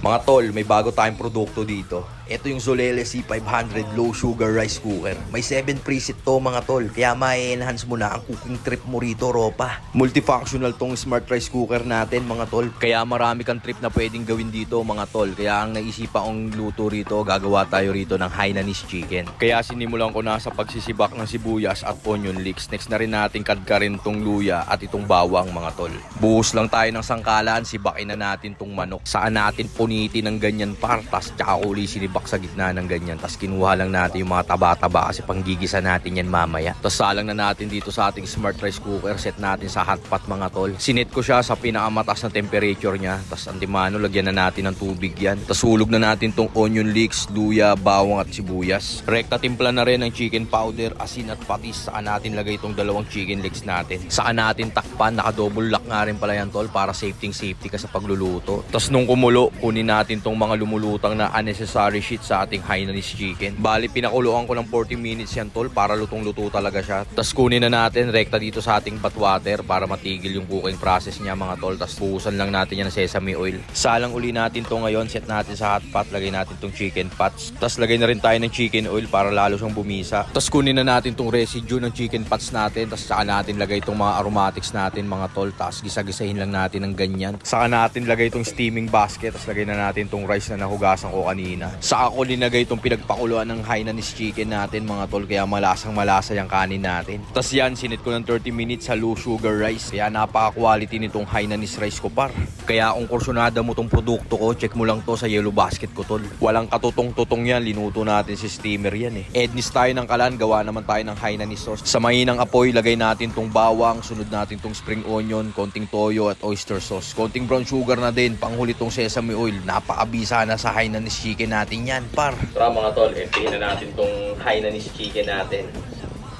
Mga tol, may bago tayong produkto dito. Ito yung Zolele C500 Low Sugar Rice Cooker. May 7 preset to mga tol, kaya ma-enhance mo na ang cooking trip mo rito, ropa. Multifunctional tong smart rice cooker natin mga tol, kaya marami kang trip na pwedeng gawin dito mga tol. Kaya ang naisipan kong luto rito, gagawa tayo rito ng Hainanese chicken. Kaya sinimulan ko na sa pagsisibak ng sibuyas at onion leeks. Next na rin natin kadkarin tong luya at itong bawang mga tol. Buhos lang tayo ng sangkalan, sibakin na natin tong manok. Saan natin punitin ng ganyan partas, tsaka uli sinibak sa gitna ng ganyan. Tapos kinuha lang natin yung mga taba-taba kasi panggigisa natin yan mamaya. Tapos salang na natin dito sa ating smart rice cooker. Set natin sa hot pot mga tol. Sinit ko siya sa pinakamataas na temperature niya. Tapos antimano, lagyan na natin ng tubig yan. Tapos hulog na natin tong onion leeks, luya, bawang at sibuyas. Rekta timpla na rin ng chicken powder, asin at patis. Saan natin lagay itong dalawang chicken legs natin. Saan natin takpan, naka-double lock nga rin pala yan tol para safety ka sa pagluluto. Tapos nung kumulo, kunin natin tong mga lumulutang na unnecessary shit sa ating Hainanese chicken. Bali, pinakuluan ko ng 40 minutes yan tol para lutong-luto talaga siya. Tapos kunin na natin rekta dito sa ating hot water para matigil yung cooking process niya mga tol. Tapos buhusan lang natin yan ng sesame oil. Salang uli natin to ngayon. Set natin sa hot pot. Lagay natin tong chicken pots. Tapos lagay na rin tayo ng chicken oil para lalo siyang bumisa. Tapos kunin na natin tong residue ng chicken pots natin. Tapos saka natin lagay itong mga aromatics natin mga tol. Tapos gisa-gisahin lang natin ng ganyan. Saka natin lagay itong steaming basket. Tapos lagay na natin itong rice na nahugasan ko kanina. Saka ko linagay itong pinagpakuluan ng Hainanese chicken natin mga tol. Kaya malasang-malasa yung kanin natin. Tapos yan, sinit ko ng 30 minutes sa low sugar rice. Kaya napaka-quality nitong Hainanese rice ko par. Kaya kung kursunada mo tong produkto ko, check mo lang to sa yellow basket ko tol. Walang katutong-tutong yan. Linuto natin si steamer yan eh. Ednis tayo ng kalan. Gawa naman tayo ng Hainanese sauce. Sa mahinang apoy, lagay natin tong bawang. Sunod natin tong spring onion, konting toyo at oyster sauce. Konting brown sugar na din. Panghuli tong sesame oil. Napakabisa na sa Hainanese chicken natin yan par. Tara mga tol, emptyhin na natin tong Hainanese chicken natin.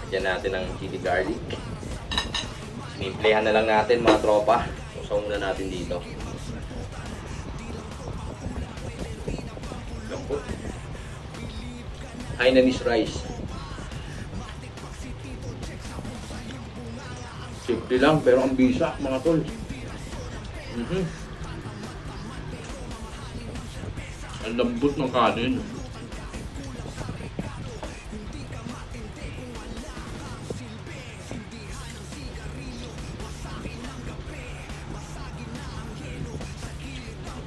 Lagyan natin ng chili garlic. Sinimplehan na lang natin mga tropa. Usaw muna natin dito. Hainanese rice. Simple lang pero ang bisa mga tol. Ang lambot ng kanin.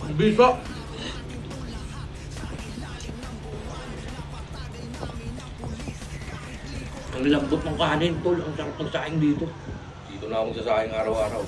Ang bisa. Ang lambot ng kanin tol. Ang sarap ng saing dito. Dito na ako magsasaing araw-araw.